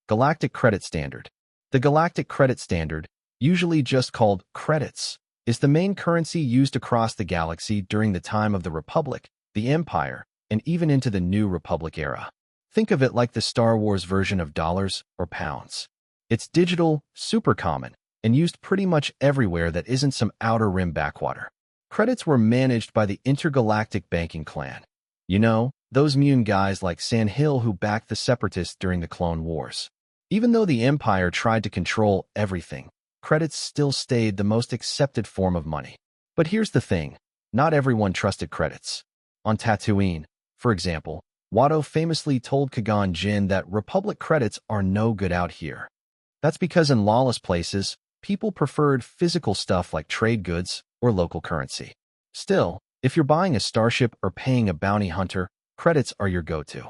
Galactic Credit Standard. The Galactic Credit Standard, usually just called credits, is the main currency used across the galaxy during the time of the Republic, the Empire, and even into the New Republic era. Think of it like the Star Wars version of dollars or pounds. It's digital, super common, and used pretty much everywhere that isn't some outer rim backwater. Credits were managed by the Intergalactic Banking Clan. You know, those Mune guys like Sandhill who backed the Separatists during the Clone Wars. Even though the Empire tried to control everything, credits still stayed the most accepted form of money. But here's the thing, not everyone trusted credits. On Tatooine, for example, Watto famously told Qui-Gon Jinn that Republic credits are no good out here. That's because in lawless places, people preferred physical stuff like trade goods or local currency. Still, if you're buying a starship or paying a bounty hunter, credits are your go-to.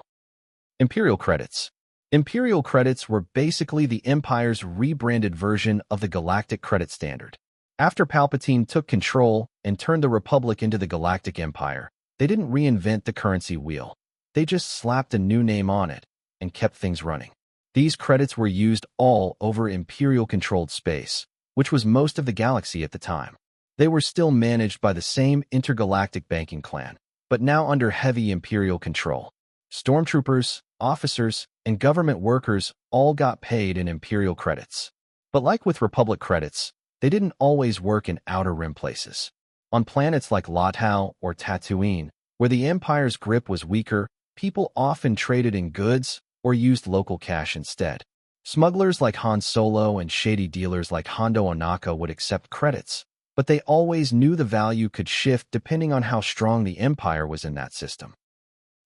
Imperial credits. Imperial credits were basically the Empire's rebranded version of the Galactic Credit Standard. After Palpatine took control and turned the Republic into the Galactic Empire, they didn't reinvent the currency wheel. They just slapped a new name on it and kept things running. These credits were used all over Imperial-controlled space, which was most of the galaxy at the time. They were still managed by the same Intergalactic Banking Clan, but now under heavy Imperial control. Stormtroopers, officers, and government workers all got paid in Imperial credits. But like with Republic credits, they didn't always work in Outer Rim places. On planets like Lothal or Tatooine, where the Empire's grip was weaker, people often traded in goods or used local cash instead. Smugglers like Han Solo and shady dealers like Hondo Ohnaka would accept credits, but they always knew the value could shift depending on how strong the Empire was in that system.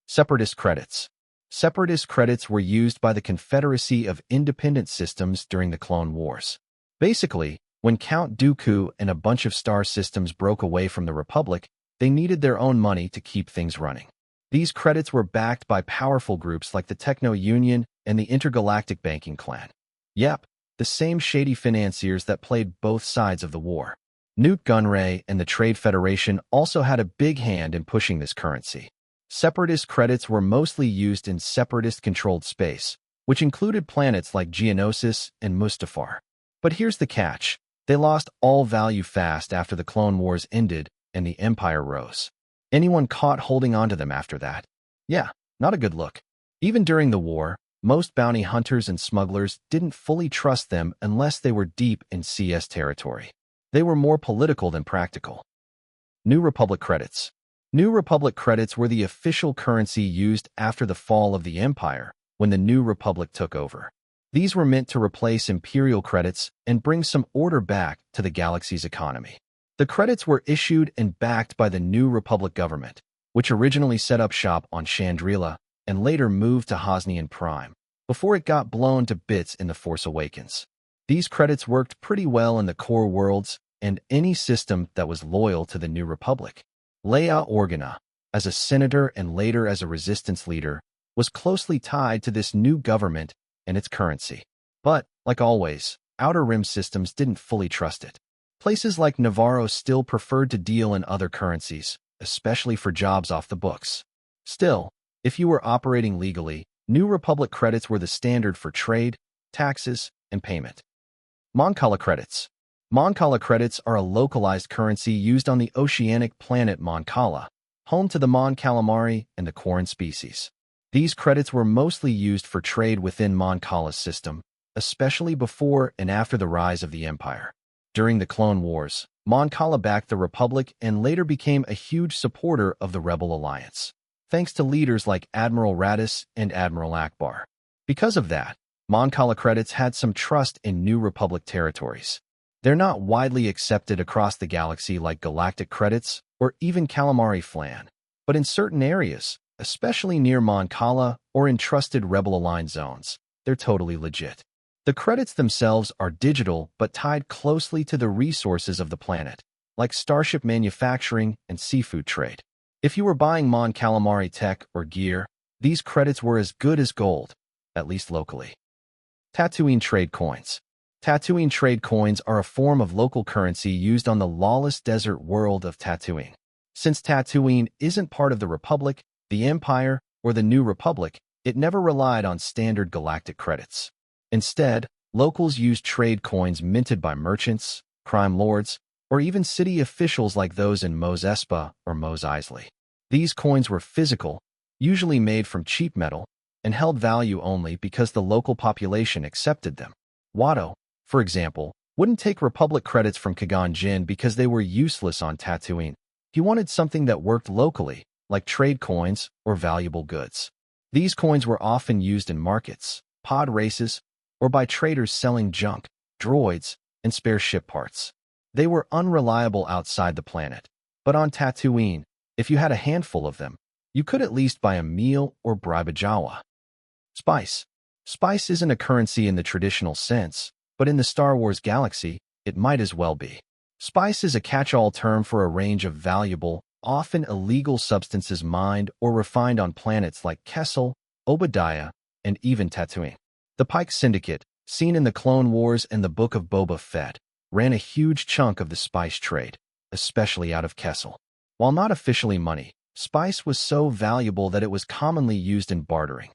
Separatist credits. Separatist credits were used by the Confederacy of Independent Systems during the Clone Wars. Basically, when Count Dooku and a bunch of star systems broke away from the Republic, they needed their own money to keep things running. These credits were backed by powerful groups like the Techno Union and the Intergalactic Banking Clan. Yep, the same shady financiers that played both sides of the war. Nute Gunray and the Trade Federation also had a big hand in pushing this currency. Separatist credits were mostly used in Separatist-controlled space, which included planets like Geonosis and Mustafar. But here's the catch. They lost all value fast after the Clone Wars ended and the Empire rose. Anyone caught holding onto them after that? Yeah, not a good look. Even during the war, most bounty hunters and smugglers didn't fully trust them unless they were deep in CS territory. They were more political than practical. New Republic credits. New Republic credits were the official currency used after the fall of the Empire when the New Republic took over. These were meant to replace Imperial credits and bring some order back to the galaxy's economy. The credits were issued and backed by the New Republic government, which originally set up shop on Chandrila and later moved to Hosnian Prime, before it got blown to bits in The Force Awakens. These credits worked pretty well in the core worlds and any system that was loyal to the New Republic. Leia Organa, as a senator and later as a resistance leader, was closely tied to this new government and its currency. But, like always, Outer Rim systems didn't fully trust it. Places like Navarro still preferred to deal in other currencies, especially for jobs off the books. Still, if you were operating legally, New Republic credits were the standard for trade, taxes, and payment. Mon Cala credits. Mon Cala credits are a localized currency used on the oceanic planet Mon Cala, home to the Mon Calamari and the Quarren species. These credits were mostly used for trade within Mon Cala's system, especially before and after the rise of the Empire. During the Clone Wars, Mon Cala backed the Republic and later became a huge supporter of the Rebel Alliance, thanks to leaders like Admiral Raddus and Admiral Akbar. Because of that, Mon Cala credits had some trust in New Republic territories. They're not widely accepted across the galaxy like Galactic credits or even Calamari Flan, but in certain areas, especially near Mon Cala or in trusted Rebel-aligned zones, they're totally legit. The credits themselves are digital but tied closely to the resources of the planet, like starship manufacturing and seafood trade. If you were buying Mon Calamari tech or gear, these credits were as good as gold, at least locally. Tatooine trade coins. Tatooine trade coins are a form of local currency used on the lawless desert world of Tatooine. Since Tatooine isn't part of the Republic, the Empire, or the New Republic, it never relied on standard galactic credits. Instead, locals used trade coins minted by merchants, crime lords, or even city officials like those in Mos Espa or Mos Eisley. These coins were physical, usually made from cheap metal, and held value only because the local population accepted them. Watto, for example, wouldn't take Republic credits from Qui-Gon Jinn because they were useless on Tatooine. He wanted something that worked locally, like trade coins or valuable goods. These coins were often used in markets, pod races, or by traders selling junk, droids, and spare ship parts. They were unreliable outside the planet, but on Tatooine, if you had a handful of them, you could at least buy a meal or bribe a Jawa. Spice. Spice isn't a currency in the traditional sense, but in the Star Wars galaxy, it might as well be. Spice is a catch-all term for a range of valuable, often illegal substances mined or refined on planets like Kessel, Obadiah, and even Tatooine. The Pike Syndicate, seen in the Clone Wars and the Book of Boba Fett, ran a huge chunk of the spice trade, especially out of Kessel. While not officially money, spice was so valuable that it was commonly used in bartering,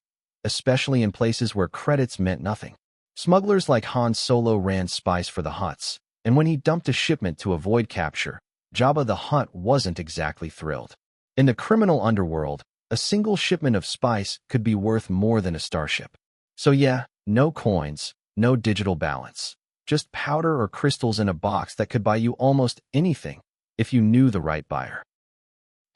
especially in places where credits meant nothing. Smugglers like Han Solo ran spice for the Hutts, and when he dumped a shipment to avoid capture, Jabba the Hutt wasn't exactly thrilled. In the criminal underworld, a single shipment of spice could be worth more than a starship. So yeah, no coins, no digital balance, just powder or crystals in a box that could buy you almost anything if you knew the right buyer.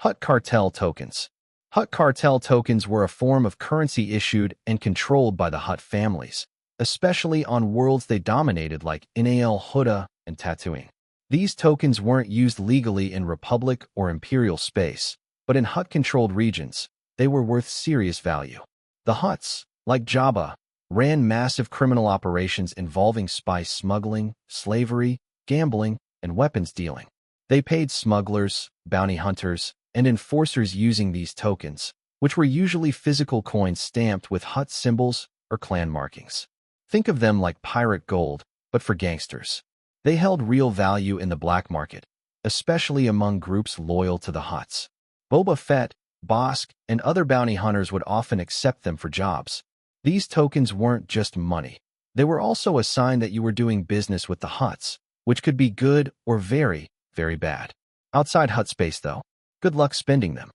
Hutt Cartel Tokens. Hutt Cartel tokens were a form of currency issued and controlled by the Hutt families, especially on worlds they dominated like Nal Hutta and Tatooine. These tokens weren't used legally in Republic or Imperial space, but in Hutt-controlled regions, they were worth serious value. The Hutts, like Jabba, ran massive criminal operations involving spice smuggling, slavery, gambling, and weapons dealing. They paid smugglers, bounty hunters, and enforcers using these tokens, which were usually physical coins stamped with Hutt symbols or clan markings. Think of them like pirate gold, but for gangsters. They held real value in the black market, especially among groups loyal to the Hutts. Boba Fett, Bossk, and other bounty hunters would often accept them for jobs. These tokens weren't just money. They were also a sign that you were doing business with the Hutts, which could be good or very, very bad. Outside Hutt space, though, good luck spending them.